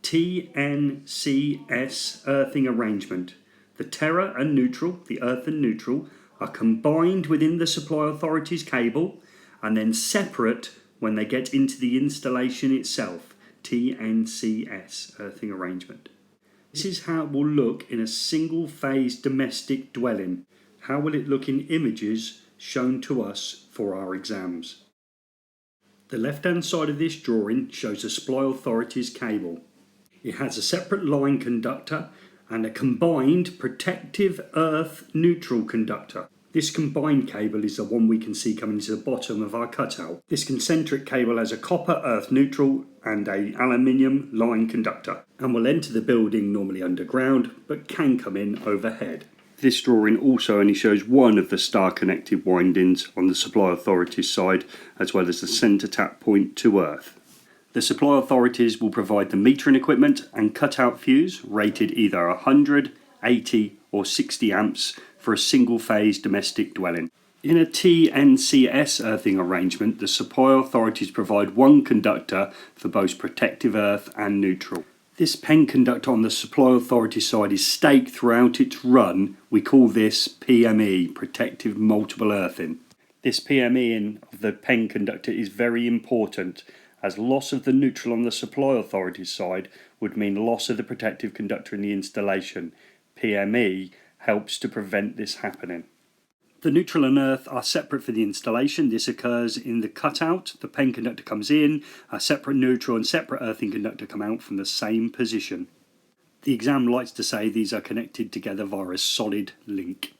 TNCS earthing arrangement. The terra and neutral, the earth and neutral, are combined within the supply authority's cable and then separate when they get into the installation itself. TNCS earthing arrangement. This is how it will look in a single phase domestic dwelling. How will it look in images shown to us for our exams? The left hand side of this drawing shows the supply authority's cable. It has a separate line conductor and a combined protective earth neutral conductor. This combined cable is the one we can see coming to the bottom of our cutout. This concentric cable has a copper earth neutral and a aluminium line conductor and will enter the building normally underground but can come in overhead. This drawing also only shows one of the star connected windings on the supply authority's side as well as the centre tap point to earth. The supply authorities will provide the metering equipment and cutout fuse rated either 100, 80 or 60 amps for a single phase domestic dwelling. In a TNCS earthing arrangement, the supply authorities provide one conductor for both protective earth and neutral. This pen conductor on the supply authority side is staked throughout its run. We call this PME, protective multiple earthing. This PME of the pen conductor is very important, as loss of the neutral on the supply authority side would mean loss of the protective conductor in the installation. PME helps to prevent this happening. The neutral and earth are separate for the installation. This occurs in the cutout. The pen conductor comes in, a separate neutral and separate earthing conductor come out from the same position. The exam likes to say these are connected together via a solid link.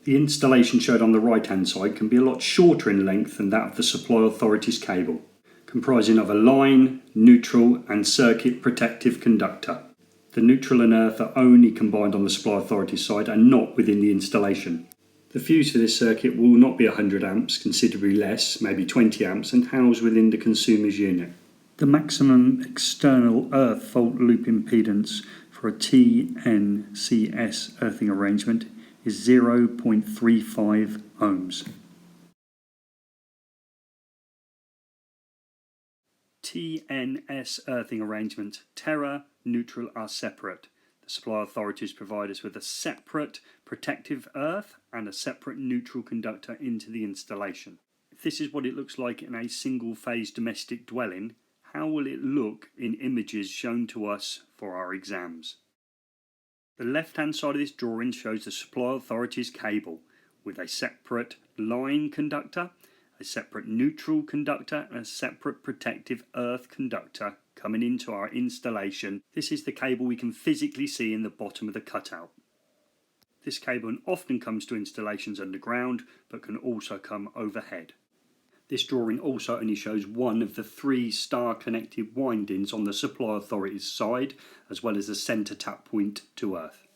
The installation showed on the right hand side can be a lot shorter in length than that of the supply authority's cable, comprising of a line, neutral and circuit protective conductor. The neutral and earth are only combined on the supply authority side and not within the installation. The fuse for this circuit will not be 100 amps, considerably less, maybe 20 amps, and housed within the consumer's unit. The maximum external earth fault loop impedance for a TNCS earthing arrangement is 0.35 ohms. TNS earthing arrangement, terra, neutral are separate. The supply authorities provide us with a separate protective earth and a separate neutral conductor into the installation. If this is what it looks like in a single phase domestic dwelling, how will it look in images shown to us for our exams? The left hand side of this drawing shows the supply authority's cable with a separate line conductor, a separate neutral conductor and a separate protective earth conductor coming into our installation. This is the cable we can physically see in the bottom of the cutout. This cable often comes to installations underground but can also come overhead. This drawing also only shows one of the 3 star connected windings on the supply authority's side as well as the centre tap point to earth.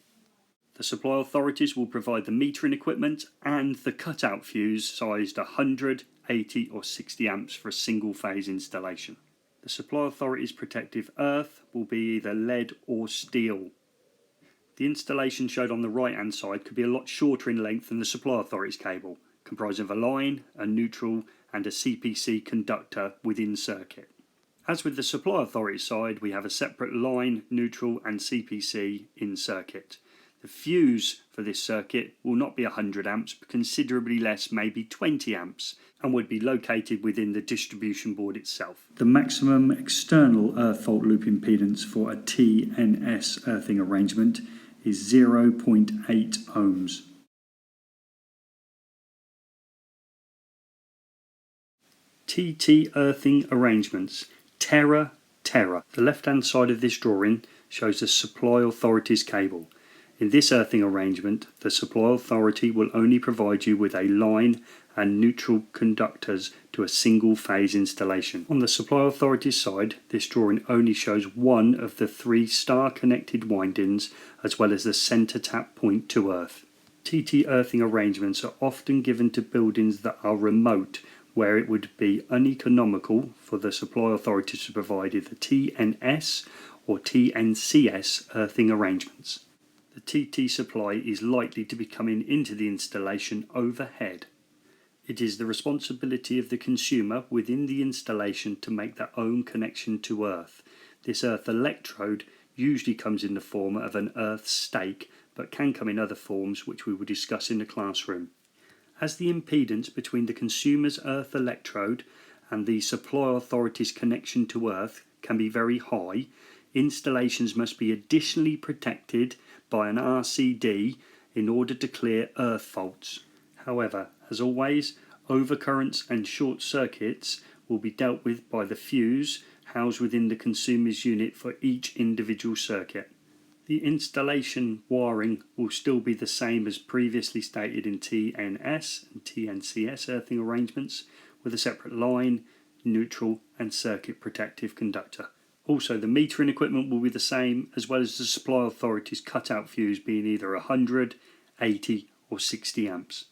The supply authorities will provide the metering equipment and the cutout fuse sized 100, 80 or 60 amps for a single phase installation. The supply authority's protective earth will be either lead or steel. The installation showed on the right hand side could be a lot shorter in length than the supply authority's cable, comprising of a line, a neutral and a CPC conductor within circuit. As with the supply authority side, we have a separate line, neutral and CPC in circuit. The fuse for this circuit will not be 100 amps, but considerably less, maybe 20 amps, and would be located within the distribution board itself. The maximum external earth fault loop impedance for a TNS earthing arrangement is 0.8 ohms. TT earthing arrangements, terra. The left hand side of this drawing shows the supply authority's cable. In this earthing arrangement, the supply authority will only provide you with a line and neutral conductors to a single phase installation. On the supply authority's side, this drawing only shows one of the 3 star connected windings as well as the centre tap point to earth. TT earthing arrangements are often given to buildings that are remote, where it would be uneconomical for the supply authority to provide either TNS or TNCS earthing arrangements. The TT supply is likely to be coming into the installation overhead. It is the responsibility of the consumer within the installation to make their own connection to earth. This earth electrode usually comes in the form of an earth stake, but can come in other forms which we will discuss in the classroom. As the impedance between the consumer's earth electrode and the supply authority's connection to earth can be very high, installations must be additionally protected by an RCD in order to clear earth faults. However, as always, overcurrents and short circuits will be dealt with by the fuse housed within the consumer's unit for each individual circuit. The installation wiring will still be the same as previously stated in TNS and TNCS earthing arrangements, with a separate line, neutral and circuit protective conductor. Also, the metering equipment will be the same, as well as the supply authority's cutout fuse being either 100, 80 or 60 amps.